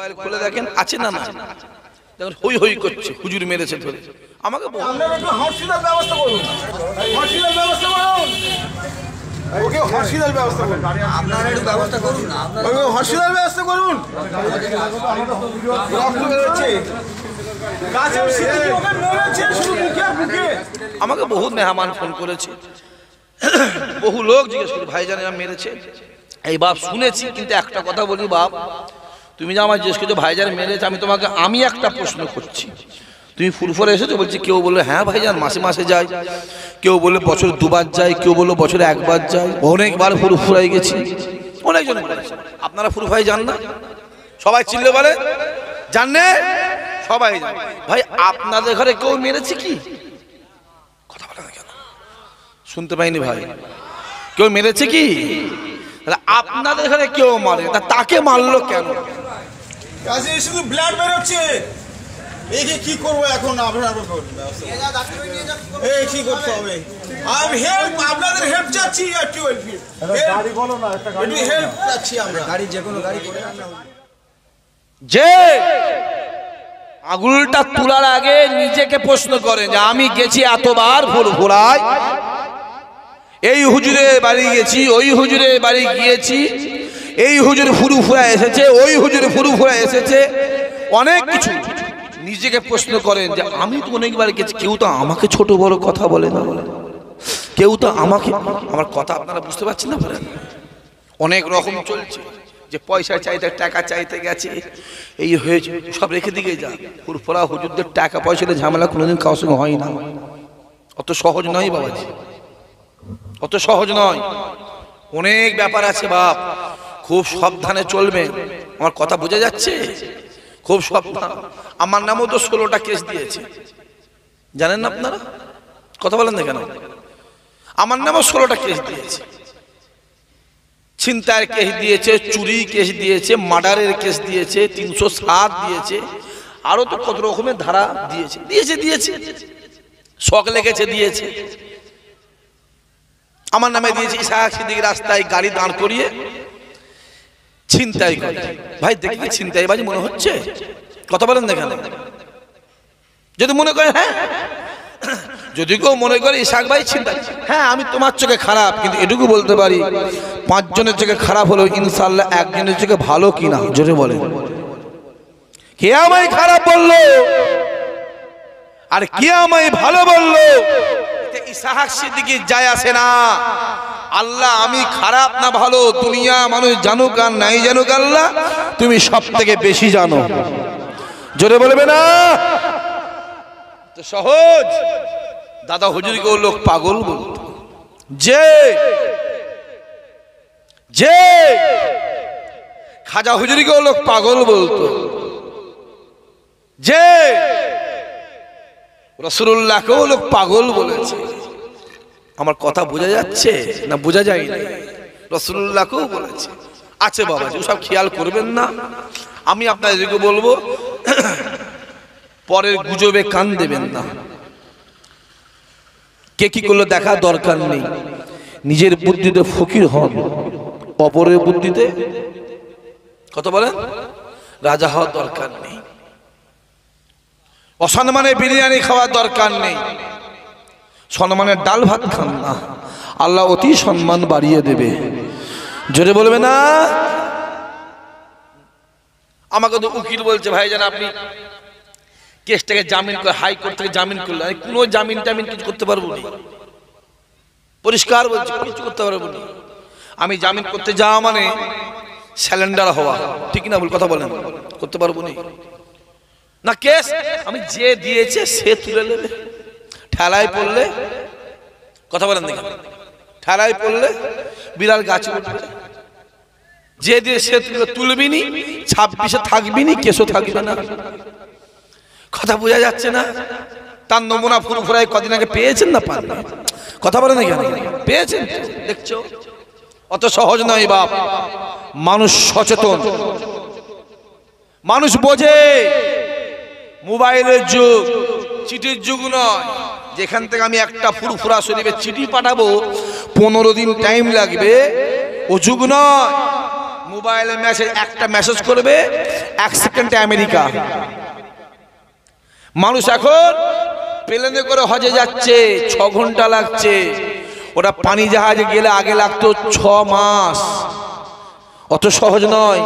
Mobile খুলে দেখেন আছে না না, দেখেন হই হই করছে হুজুর মেরেছে ধরে। আমাকে আপনারা একটু হসপিটাল ব্যবস্থা করুন, হসপিটাল ব্যবস্থা করুন, ওকে হসপিটাল ব্যবস্থা করুন, আপনারা একটু ব্যবস্থা করুন না, ওকে হসপিটাল ব্যবস্থা করুন। রক্ত বেরোচ্ছে, গাছের সিদ্দিকী ওকে মেরেছে শুধু মুখে আর বুকে। আমাকে বহু মেহমান ফোন করেছে, বহু লোক জিজ্ঞেস করে ভাইজান এরা মেরেছে। এই বাপ শুনেছি, কিন্তু একটা কথা বলি বাপ, তুমি যে আমার জিজ্ঞেস করছো ভাইজান মেরেছে, আমি একটা প্রশ্ন করছি। তুমি ফুরফুরে এসেছো বলছি, কেউ বললো হ্যাঁ ভাইজান মাসে মাসে যাই, কেউ বললো বছরে দুবার যাই, কেউ বললো বছরে একবার যাই, অনেকবার ফুরফুরাই গেছি, অনেকজন বলেছে। আপনারা ফুরফুরাই যান না? সবাই চিল্লে বলে জানে, সবাই জানে। ভাই আপনাদের ঘরে কেউ মেরেছে কি? কথা বলে না কেন? শুনতে পাইনি ভাই, কেউ মেরেছে কি? আপনাদের ঘরে কেউ মারে, তাকে মারলো কেন? গাছে শুধু ব্লাড বেরোচ্ছে, একে কি করবো এখন? আপনারা এই কি করতে হবে? আমি হেল্প, আপনাদের হেল্প চাচ্ছি, একটু গাড়ি বলো না, একটা গাড়ি হেল্প চাচ্ছি আমরা, গাড়ি যে কোনো গাড়ি করে আনা। যে আঙুলটা তোলার আগে নিজেকে প্রশ্ন করেন যে আমি গেছি এতবার ফুরফুরায়, এই হুজুরে বাড়ি গেছি, ওই হুজুরে বাড়ি গিয়েছি, এই হুজুর ফুরফুরা এসেছে, ওই হুজুর ফুরফুরা এসেছে, অনেক কিছু নিজেকে প্রশ্ন করেন যে আমি তো অনেকবার গেছি। কেউ তো আমাকে ছোট বড় কথা বলে না, কেউ তো আমাকে, আমার কথা আপনারা বুঝতে পারছেন না? অনেক রকম চলছে, যে পয়সা চাইতে টাকা চাইতে গেছে, এই হয়েছে, সব রেখে দিকে যা। ফুরফুরা হুজুরদের টাকা পয়সাতে ঝামেলা কোনোদিন কারোর সঙ্গে হয় না, অত সহজ নয় বাবাজি, অত সহজ নয়, অনেক ব্যাপার আছে বাপ, খুব সাবধানে চলবেন। আমার কথা বোঝা যাচ্ছে? খুব সাবধান। আমার নামও তো 16টা কেস দিয়েছে, জানেন না আপনারা? কথা বলেন না কেন? আমার নামও 16টা কেস দিয়েছে, ছিনতাইয়ের কেস দিয়েছে, চুরি কেস দিয়েছে, মার্ডারের কেস দিয়েছে, 307 দিয়েছে, আরো তো কত রকমের ধারা দিয়েছে দিয়েছে দিয়েছে শখ লেগেছে দিয়েছে। আমার নামে দিয়েছে ইসহাক সিদ্দিকী রাস্তায় গাড়ি দাঁড় করিয়ে ছিনতাই করে। ভাই দেখি ছিনতাইবাজি মনে হচ্ছে? কথা বলেন না কেন? যদি মনে করে, হ্যাঁ যদি কেউ মনে করে ইসহাক ভাই ছিনতাই, হ্যাঁ আমি তোমার চোখে খারাপ, কিন্তু এটুকু বলতে পারি 5 জনের চোখে খারাপ হলো ইনশাআল্লাহ একজনের চোখে ভালো কিনা জোরে বলে। কে আমায় খারাপ বললো আর কে আমায় ভালো বললো ইসহাক সিদ্দিকী যায় আসে না। আল্লাহ আমি খারাপ না ভালো দুনিয়া মানুষ জানুক আর নাই জানুক, আল্লাহ তুমি সব থেকে বেশি জানো, জোরে বলবে না? তো সহজ। দাদা হুজুরকে লোক পাগল বলতো, যে যে খাজা হুজুরকে লোক পাগল বলতো, যে রাসূলুল্লাহকেও লোক পাগল বলেছে। আমার কথা বোঝা যাচ্ছে না বোঝা যায় না? রাসূলুল্লাহকেও বলেছে। আছে বাবাজি, ওসব খেয়াল করবেন না। আমি আপনাদেরকে বলবো পরের গুজবে কান দেবেন না। কে কি করলো দেখা দরকার নেই, নিজের বুদ্ধিতে ফকির হন, অপরের বুদ্ধিতে কত বলেন রাজা হওয়ার দরকার নেই। অসম্মানে বিরিয়ানি খাওয়ার দরকার নেই, সম্মানের ডাল ভাত খান না, আল্লাহ অতি সম্মান বাড়িয়ে দেবে, জোরে বলবে না? আমাকে তো উকিল বলছে ভাইজান আপনি কেসটাকে জামিন করে, হাইকোর্ট থেকে জামিন করলে, কোনো জামিন টামিন কিছু করতে পারবো না, পরিষ্কার বলছি কিছু করতে পারবো না। আমি জামিন করতে যাওয়া মানে স্যালেন্ডার হওয়া, ঠিক না ভুল কথা বলেন? করতে পারবো না কেস আমি যে দিয়েছে সে তুলে নেবে। ঠেলায় পড়লে কথা বলেন দেখেন, ঠেলায় পড়লে বিড়াল গাছে উঠবে, যে দিয়ে সে তুলবি নি, 26-এ থাকবি নি, কেসও থাকবে না। কথা বোঝা যাচ্ছে না? তার নমুনা ফুরফুরায় কদিন আগে পেয়েছেন না পান? কথা বলেন না কেন? পেয়েছেন, দেখছো? অত সহজ নয় বাপ। মানুষ সচেতন, মানুষ বোঝে মোবাইলের যুগ, চিঠির যুগ নয়। যেখান থেকে আমি একটা ফুরফুরা শরীফের চিঠি পাঠাবো 15 দিন টাইম লাগবে, ও যুগ নয়। মোবাইলে মেসেজ, একটা মেসেজ করবে 1 সেকেন্ডে আমেরিকা। মানুষ এখন প্লেনে করে হজে যাচ্ছে, 6 ঘন্টা লাগছে। ওটা পানি জাহাজে গেলে আগে লাগতো 6 মাস, অত সহজ নয়।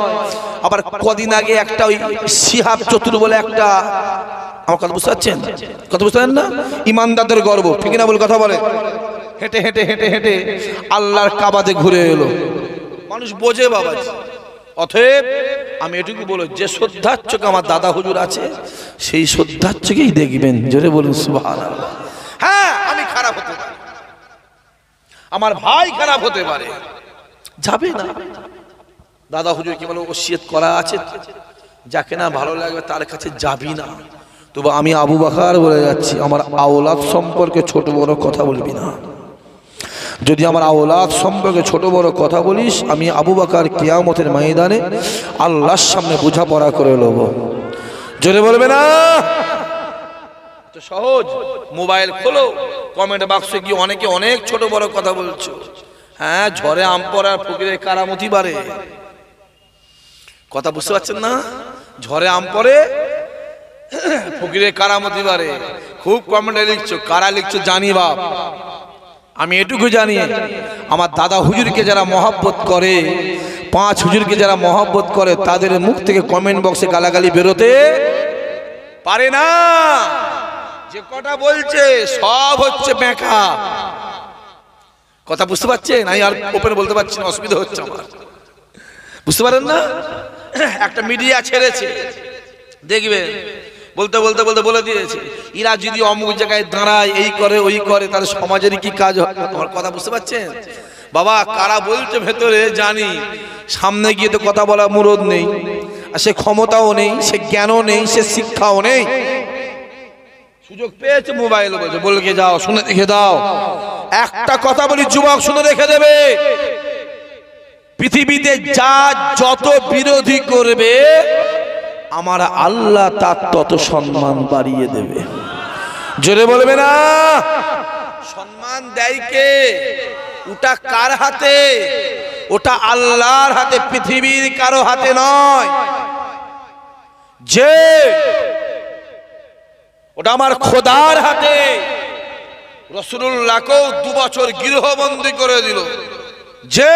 আবার কদিন আগে একটা ওই শিহাব চতুর বলে একটা, আমার কথা বুঝতে পারছেন? কথা বুঝতে পারেন না? ইমানদারদের গর্ব, ঠিক না বলে কথা বলে, হেঁটে হেঁটে হেঁটে হেঁটে আল্লাহর কাবাতে ঘুরে এলো। মানুষ বোঝে বাবা। অতএব আমি এটুকু বলো, যে শ্রদ্ধার চোখে আমার দাদা হুজুর আছে, সেই শ্রদ্ধার চোখেই দেখবেন। জোরে বলুন সুবহানাল্লাহ। হ্যাঁ, আমি খারাপ হতে পারি, আমার ভাই খারাপ হতে পারে, যাবে না। দাদা হুজুর কি বলে ওসিয়ত করা আছে, যাকে না ভালো লাগবে তার কাছে যাবি না। তবে আমি আবু বকর বলে যাচ্ছি, আমার আওলাদ সম্পর্কে ছোট বড় কথা বলবি না। যদি আমার আওলাদ সম্পর্কে ছোট বড় কথা বলিস, আমি আবু বকর কিয়ামতের ময়দানে আল্লাহর সামনে বোঝাপড়া করে নেব। জোরে বলবে না? তো সহজ। মোবাইল খোলো, কমেন্ট বাক্সে গিয়ে অনেকে অনেক ছোট বড় কথা বলছো। হ্যাঁ, ঝড়ে আম পড়ার ফকিরের কারামতি বাড়ে। কথা বুঝতে পারছেন না? ঝড়ে আম পড়ে ফকিরের কারামতি বাড়ে। খুব কমেন্টে লিখছো, কারা লিখছো জানি বাপ। আমি এটুকু জানি, আমার দাদা হুজুরকে যারা মহব্বত করে, 5 হুজুরকে যারা মহব্বত করে, তাদের মুখ থেকে কমেন্ট বক্সে গালাগালি বেরোতে পারে না। যে কটা বলছে সব হচ্ছে বেঁকা। কথা বুঝতে পারছেন? আমি আর ওপেন বলতে পারছি না, অসুবিধা হচ্ছে আমার। বুঝতে পারেন না? একটা মিডিয়া ছেড়েছে, দেখবে বলতে বলতে বলতে বলে দিয়েছে, এরা যদি অমুক জায়গায় দাঁড়ায়, এই করে ওই করে, তাহলে সমাজের কি কাজ হয়? আমার কথা বুঝতে পারছেন বাবা? কারা বলছে ভেতরে জানি, সামনে গিয়ে তো কথা বলার মুরদ নেই, আর সে ক্ষমতাও নেই, সে জ্ঞানও নেই, সে শিক্ষাও নেই। সুযোগ পেয়েছে মোবাইল বলছে, বলে যাও, শুনে রেখে দাও। একটা কথা বলি যুবক, শুনে রেখে দেবে, পৃথিবীতে যা যত বিরোধী করবে, আমার আল্লাহ তার তত সম্মান বাড়িয়ে দেবে। জোরে বলবে না? সম্মান দেয় কে? ওটা কার হাতে? ওটা আল্লাহর হাতে, পৃথিবীর কারো হাতে নয়। যে ওটা আমার খোদার হাতে। রাসূলুল্লাহকেও 2 বছর গৃহবন্দী করে দিল। যে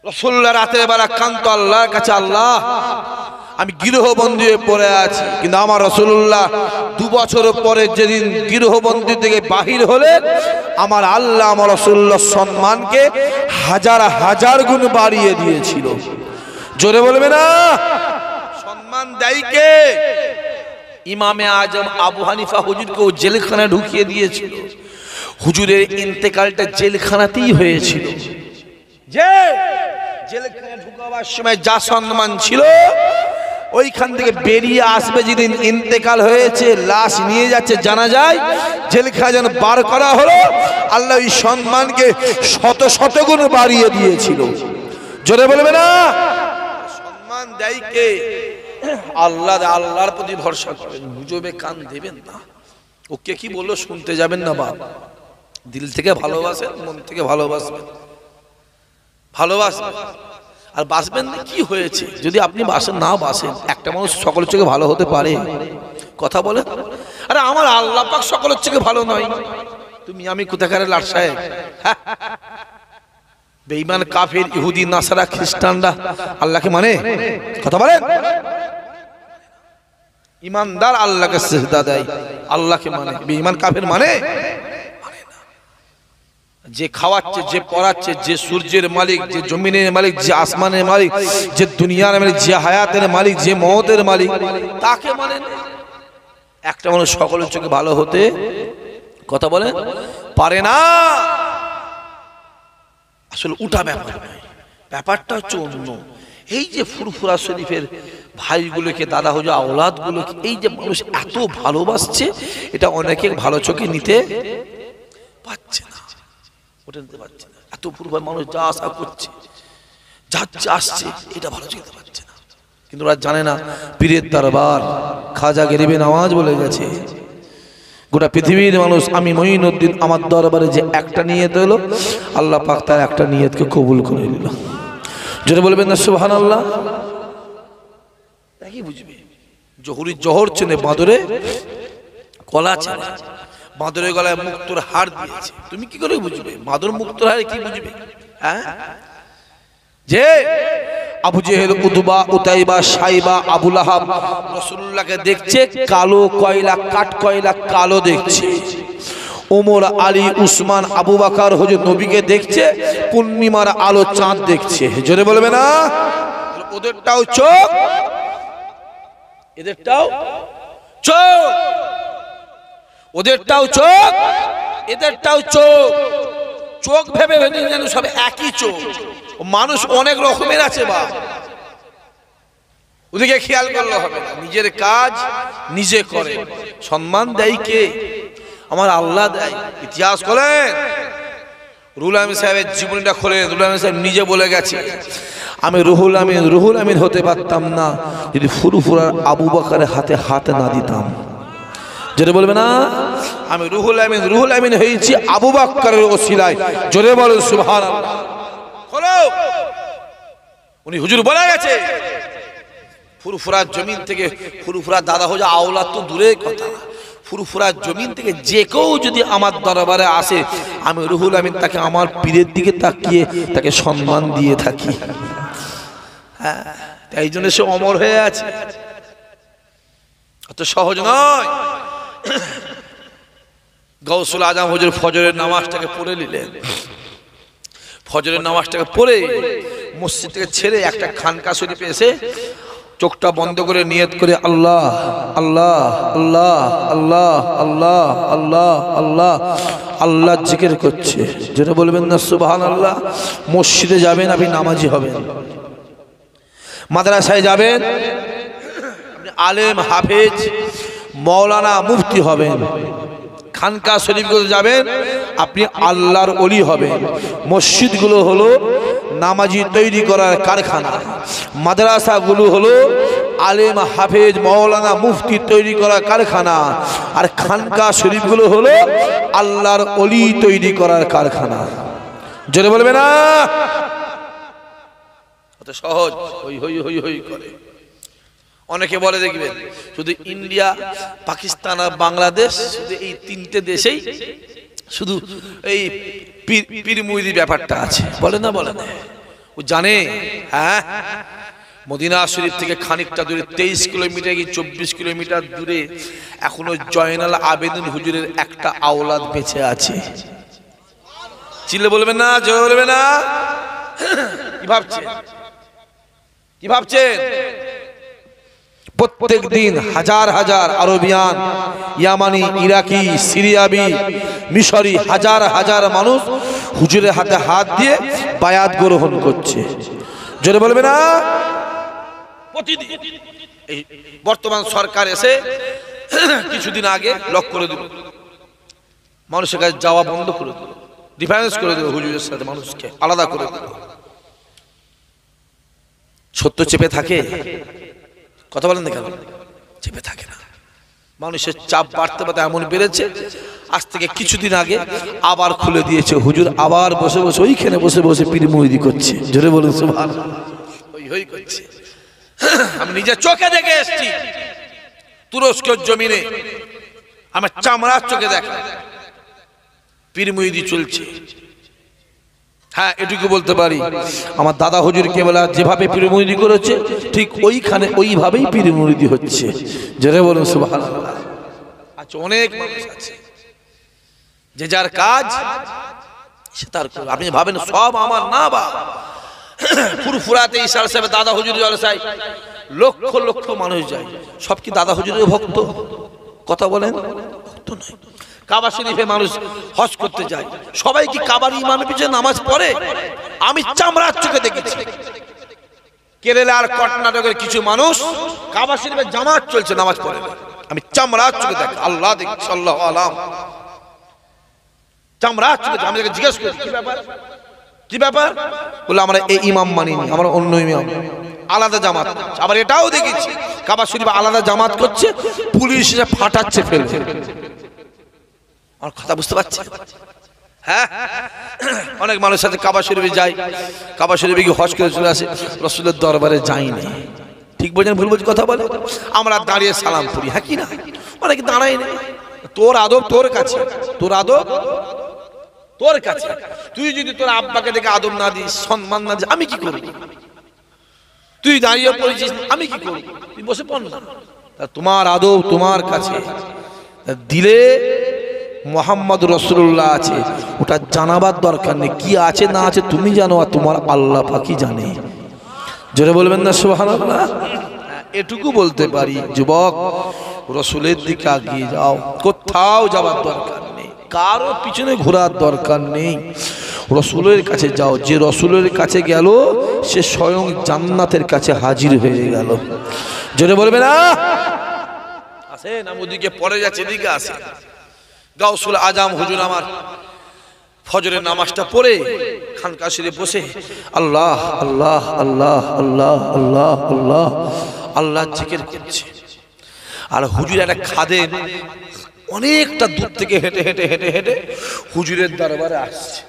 রাসূলুল্লাহ রাতের বেলা কান্ত আল্লাহর কাছে, আল্লাহ আমি গৃহবন্দী হয়ে পড়ে আছি, কিন্তু আমার রাসূলুল্লাহ 2 বছর পরে যেদিন গৃহবন্দী থেকে বাহির হলেন, আমার আল্লাহ আমার রাসূলুল্লাহর সম্মানকে হাজার হাজার গুণ বাড়িয়ে দিয়েছিল। জোরে বলবে না? সম্মান দেয় কে? ইমামে আজম আবু হানিফা হুজুরকেও জেলখানায় ঢুকিয়ে দিয়েছিল। হুজুরের ইন্তেকালটা জেলখানাতেই হয়েছিল। যে জেলখানায় ঢুকাবার সময় যা সম্মান ছিল, ওইখান থেকে বেরিয়ে আসবে যেদিন ইন্তেকাল হয়েছে, লাশ নিয়ে যাচ্ছে জানাজায়, জেলখানা যেন বার করা হলো, আল্লাহ ওই সম্মানকে শত শত গুণ বাড়িয়ে দিয়েছিল। জোরে বলবে না? সম্মান দেয় কে? আল্লাহ। আল্লাহর প্রতি ভরসা করেন, গুজবে কান দেবেন না। ওকে কি বললো শুনতে যাবেন না বাপ। দিল থেকে ভালোবাসেন, মন থেকে ভালোবাসবেন, ভালোবাসবেন। আর বাসবেন না, কি হয়েছে যদি আপনি বাসেন না বাসেন? একটা মানুষ সকলের চোখে ভালো হতে পারে? কথা বলে। আরে আমার আল্লাহ পাক সকলের চোখে ভালো নয়। তুমি আমি কোথাকার লাট সাহেব? বেঈমান কাফের ইহুদি নাসারা খ্রিস্টানরা আল্লাহকে মানে? কথা বলেন। ইমানদার আল্লাহকে সিজদা দেয়, আল্লাহকে মানে। বেঈমান কাফের মানে? যে খাওয়াচ্ছে, যে পড়াচ্ছে, যে সূর্যের মালিক, যে জমিনের মালিক, যে আসমানের মালিক, যে দুনিয়ার মালিক, যে হায়াতের মালিক, যে মওতের মালিক, তাকে মানে। একটা মানুষ সকলের চোখে ভালো হতে, কথা বলে, পারে না। আসলে উঠা ব্যাপার নয়, ব্যাপারটা হচ্ছে অন্য। এই যে ফুরফুরা শরীফের ভাইগুলোকে, দাদা হুজুর আওলাদগুলোকে, এই যে মানুষ এত ভালোবাসছে, এটা অনেকে ভালো চোখে নিতে পারছে না, ওটা নিতে পারছে না। এত ফুরফুরা মানুষ যা আশা করছে, যাচ্ছে আসছে, এটা ভালো চোখে পাচ্ছে না। কিন্তু ওরা জানে না, পীরের দরবার খাজা গরিবে নওয়াজ বলে গেছে, গোটা পৃথিবীর মানুষ আমি মঈনুদ্দিন আমার দরবারে যে একটা নিয়ত হলো, আল্লাহ পাক তার একটা নিয়তকে কবুল করে নিল। জোরে বলবেন না সুবহানাল্লাহ। কি বুঝবে? জহুরি জহর চেনে, বাঁদরে কলা চেনে। বাঁদরের গলায় মুক্তোর হার দিয়েছে, তুমি কি করে বুঝবে? বাঁদর মুক্তোর হারে কি বুঝবে? হ্যাঁ, যে আবু জেহেল, উতবা, উতাইবা, সাইবা, আবু লাহাব রাসূলুল্লাহকে দেখছে কালো কয়লা, কাঠ কয়লা কালো দেখছে। ওমর, আলী, উসমান, আবু বকর হুজুর নবীকে দেখছে পূর্ণিমার আলো, চাঁদ দেখছে। জোরে বলবে না? ওদেরটাও চোখ, এদেরটাও চোখ, ওদেরটাও চোখ, এদেরটাও চোখ। চোখ ভেবে ভেবে যেন সব একই চোখ। মানুষ অনেক রকমের আছে বা, ওদিকে খেয়াল করলে হবে না। নিজের কাজ নিজে করে। সম্মান দেয় কে? আমার আল্লাহ দেয়। ইতিহাস খোলেন, রুহুল আমিন সাহেবের জীবনীটা খোলেন। রুহুল আমিন সাহেব নিজে বলে গেছে, আমি রুহুল আমিন হতে পারতাম না যদি ফুরফুরার আবু বকরের হাতে হাত না দিতাম। জোরে বলবে না? আমি রুহুল আমিন হয়েছি আবু বকরের ওসিলায়। জোরে বলেন সুবহানাল্লাহ। খোলো, উনি হুজুর বলে গেছে ফুরফুরার জমিন থেকে, ফুরফুরার দাদা হয়ে আওলাদ তো দূরের কথা, ফুরফুরার জমিন থেকে যে কেউ যদি আমার দরবারে আসে, আমি রুহুল আমিন তাকে আমার পীরের দিকে তাকিয়ে তাকে সম্মান দিয়ে থাকি। হ্যাঁ, তাই জন্য সে অমর হয়ে আছে। অত সহজ নয়। গৌসুল আজম হুজুর ফজরের নামাজটাকে পড়ে নিলেন। ফজরের নামাজটাকে পড়ে মসজিদ থেকে ছেড়ে একটা খানকা শরীফে এসে চোখটা বন্ধ করে নিয়ত করে আল্লাহ আল্লাহ আল্লাহ আল্লাহ আল্লাহ আল্লাহ আল্লাহ আল্লাহ জিকির করছে। যেটা বলবেন না সুবহানাল্লাহ। মসজিদে যাবেন, আপনি নামাজি হবেন। মাদ্রাসায় যাবেন, আপনি আলেম, হাফেজ, মৌলানা, মুফতি হবেন। খানকা শরীফগুলো যাবেন, আপনি আল্লাহর ওলি হবেন। মসজিদগুলো হলো নামাজি তৈরি করার কারখানা। মাদ্রাসাগুলো হলো আলেম, হাফেজ, মৌলানা, মুফতি তৈরি করার কারখানা। আর খানকা শরীফগুলো হলো আল্লাহর ওলি তৈরি করার কারখানা। জোরে বলবে না? অত সহজ হই হই হই হই করে। অনেকে বলে দেখবেন শুধু ইন্ডিয়া, পাকিস্তান আর বাংলাদেশ, শুধু এই তিনটে দেশেই শুধু এই পীর মুরিদি ব্যাপারটা আছে। বলে না? বলে না? ও জানে। হ্যাঁ, মদিনা শরীফ থেকে খানিকটা দূরে 23 কিলোমিটার কি 24 কিলোমিটার দূরে এখনো জয়নাল আবেদিন হুজুরের একটা আওলাদ বেঁচে আছে। চিল্লে বলবেন না? জোরে বলবেন না? কি ভাবছেন? কি ভাবছেন? প্রত্যেক দিন হাজার হাজার আরবিয়ান, ইয়ামানি, ইরাকি, সিরিয়াবি, মিশরি হাজার হাজার মানুষ হুজুরের হাতে হাত দিয়ে বায়াত গ্রহণ করছে। জোরে বলবে না? প্রতিদিন। এই বর্তমান সরকার এসে কিছুদিন আগে লক করে দিল, মানুষের কাছে যাওয়া বন্ধ করে দিল, ডিফারেন্স করে দিল, হুজুরের সাথে মানুষকে আলাদা করে দিল। সত্য চেপে থাকে? কথা বলেন দেখেন, চেপে থাকে না। মানুষের চাপ বাড়তে বাড়তে এমন বেড়েছে, আজ থেকে কিছুদিন আগে আবার খুলে দিয়েছে। হুজুর আবার বসে বসে ওইখানে বসে বসে পীর মুরিদি করছে। জোরে বলুন সুবহানাল্লাহ। ওই হই করছে। আমি নিজে চোখে দেখে এসেছি তুরস্কের জমিনে, আমার চামড়ার চোখে দেখা পীর মুরিদি চলছে। হ্যাঁ, এটুকু বলতে পারি, আমার দাদা হুজুর কেবলা যেভাবে পীর মুরিদি করেছে ঠিক ওইখানে ওইভাবেই পীর মুরিদি হচ্ছে। জোরে বলুন সুবহানাল্লাহ। আচ্ছা, অনেক মানুষ আছে যে যার কাজ সে তার। আপনি ভাবেন সব আমার না? বা ফুরফুরাতে ইসাল সাহেব দাদা হুজুর জলসায় লক্ষ লক্ষ মানুষ যায়, সব কি দাদা হুজুরের ভক্ত? কথা বলেন, ভক্ত নয়। কাবা শরীফে মানুষ হজ করতে যায়, সবাই কি কাবার ইমামের পিছনে নামাজ পড়ে? আমি চামড়ার চোখে দেখেছি কেরালা আর কর্ণাটকের কিছু মানুষ কাবা শরীফে জামাত চলছে, নামাজ পড়ে। আমি চামড়ার চোখে দেখি, আল্লাহ দেখি, সাল্লাল্লাহু আলাইহি চামড়ার চোখে। আমি তাকে জিজ্ঞেস করি কি ব্যাপার, কি ব্যাপার? বলে আমরা এই ইমাম মানিনি, আমরা অন্য ইমাম, আলাদা জামাত। আবার এটাও দেখেছি কাবা শরীফে আলাদা জামাত করছে, পুলিশ এসে ফাটাচ্ছে, ফেলছে। আমার কথা বুঝতে পারছে? হ্যাঁ, অনেক মানুষ সাথে কাবা শরীফে যায়, কাবা শরীফে গিয়ে হজ করে চলে আসে, রাসূলের দরবারে যায়নি। ঠিক বোঝেন ভুল বোঝে কথা বলে? আমরা দাঁড়িয়ে সালাম করি, হ্যাঁ কি না? অনেকে দাঁড়াই না। তোর আদব তোর কাছে, তোর আদব তোর কাছে। তুই যদি তোর আব্বাকে দেখে আদব না দিস, সম্মান না দিস, আমি কি করব? তুই দাঁড়িয়ে পড়েছিস, আমি কি করব? তুই বসে পড় না। তোমার আদব তোমার কাছে। দিলে মোহাম্মদ রাসূলুল্লাহ আছে, ওটা জানাবার দরকার নেই। কি আছে না আছে তুমি জানো, আর তোমার আল্লাহ পাকই জানে। জোরে বলবেন না সুবহানাল্লাহ? এটুকু বলতে পারি, যুবক রাসূলের দিকে এগিয়ে যাও, কোথাও যাবার দরকার নেই, কারো পিছনে ঘোরার দরকার নেই। রাসূলের কাছে যাও, যে রাসূলের কাছে গেল সে স্বয়ং জান্নাতের কাছে হাজির হয়ে গেল। জোরে বলবে না? আসেন, আমি ওদিকে পড়ে যাচ্ছে, এদিকে আসেন। গাউসুল আজম হুজুর আমার ফজরের নামাজটা পড়ে খানকা শরীফে বসে আল্লাহ আল্লাহ আল্লাহ আল্লাহ আল্লাহ আল্লাহ আল্লাহ জিকির করছে। আর হুজুর একটা খাদেম অনেকটা দূর থেকে হেঁটে হেঁটে হেঁটে হেঁটে হুজুরের দরবারে আসছে।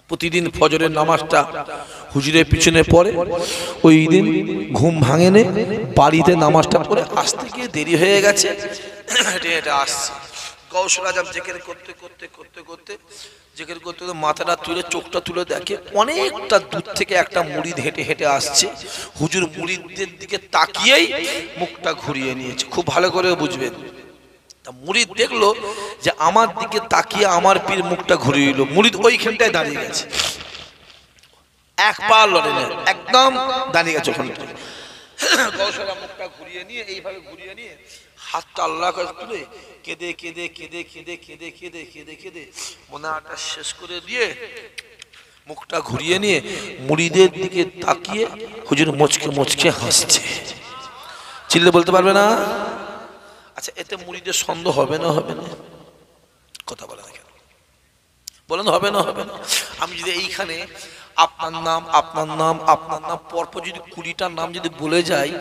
প্রতিদিন ফজরের নামাজটা হুজুরের পিছনে পড়ে। ওই দিন ঘুম ভাঙেনে, বাড়িতে নামাজটা পড়ে আসতে গিয়ে দেরি হয়ে গেছে, হেঁটে হেঁটে আসছে। গাউসুল আজম জিকির করতে করতে করতে করতে জিকির করতে মাথাটা তুলে চোখটা তুলে দেখে অনেকটা দূর থেকে একটা মুরিদ হেঁটে হেঁটে আসছে। হুজুর মুরিদদের দিকে তাকিয়েই মুখটা ঘুরিয়ে নিয়েছে। খুব ভালো করে বুঝবেন। তা মুরিদ দেখলো যে আমার দিকে তাকিয়ে আমার পীর মুখটা ঘুরিয়ে নিল। মুরিদ ওইখানটায় দাঁড়িয়ে গেছে, এক পা লড়ে না, একদম দাঁড়িয়ে গেছে ওখানটায়। গাউসুল আজম মুখটা ঘুরিয়ে নিয়ে এইভাবে ঘুরিয়ে নিয়ে হাতটা আল্লাহ কাছে তুলে কেঁদে কেঁদে কেঁদে কেঁদে কেঁদে কেঁদে কেঁদে কেঁদে মোনাজাতটা শেষ করে দিয়ে মুখটা ঘুরিয়ে নিয়ে মুরিদের দিকে তাকিয়ে হুজুর মুচকে মুচকে হাসছে। চিল্লে বলতে পারবে না? আচ্ছা, এতে মুরিদের সন্দেহ হবে না? হবে না? কথা বলে না কেন? বলেন হবে না? হবে না? আমি যদি এইখানে আপনার নাম আপনার নাম আপনার নাম পরপর যদি 20টা নাম যদি বলে যাই,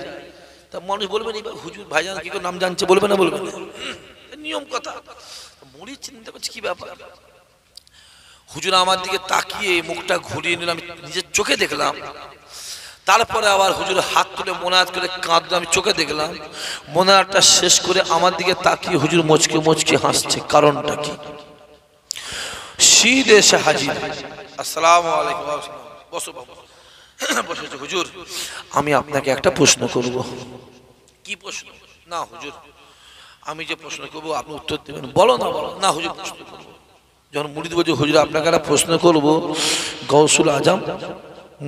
তা মানুষ বলবেন এবার হুজুর ভাইজান কি করে নাম জানছে, বলবে না? বলবে না? নিয়ম কথা। মুরিদ চিন্তা করছে কি ব্যাপার। হুজুর আমার দিকে তাকিয়ে মুখটা ঘুরিয়ে নিলাম, নিজের চোখে দেখলাম। তারপরে আবার হুজুর হাত তুলে মোনাজাত করে কাঁদলো, আমি চোখে দেখলাম। মোনাজাতটা শেষ করে আমার দিকে তাকিয়ে হুজুর মুচকে মুচকে হাসছে। কারণটা কি? শীত এসে হাজির। আসসালামু আলাইকুম। বসো বাবা। বসেছে। হুজুর আমি আপনাকে একটা প্রশ্ন করব। কি প্রশ্ন? না হুজুর আমি যে প্রশ্ন করবো আপনি উত্তর দেবেন। বলো না? বলো না হুজুর প্রশ্ন করবো। যখন মুরিদ বলছে হুজুর আপনাকে একটা প্রশ্ন করবো, গাউসুল আজম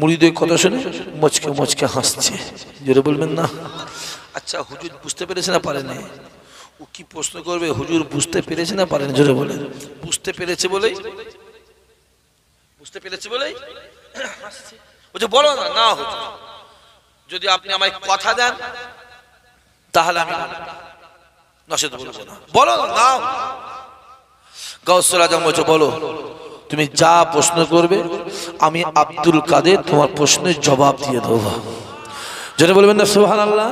মুরিদের কথা শুনে মুচকে মুচকে হাসছে। জোরে বলবেন না? আচ্ছা হুজুর বুঝতে পেরেছে না পারেনি? ও কি প্রশ্ন করবে হুজুর বুঝতে পেরেছে না পারেনি? জোরে বলেন। বুঝতে পেরেছে বলেই, বুঝতে পেরেছে বলেই হাসছে। বলছে বলো না? না হুজুর যদি আপনি আমায় কথা দেন তাহলে আমি নসিহত বলবো না। বলো না? গাউসুল আজম বলছে বলো, তুমি যা প্রশ্ন করবে আমি আব্দুল কাদের তোমার প্রশ্নের জবাব দিয়ে দেবো। যেটা বলবেন না সুবহানাল্লাহ?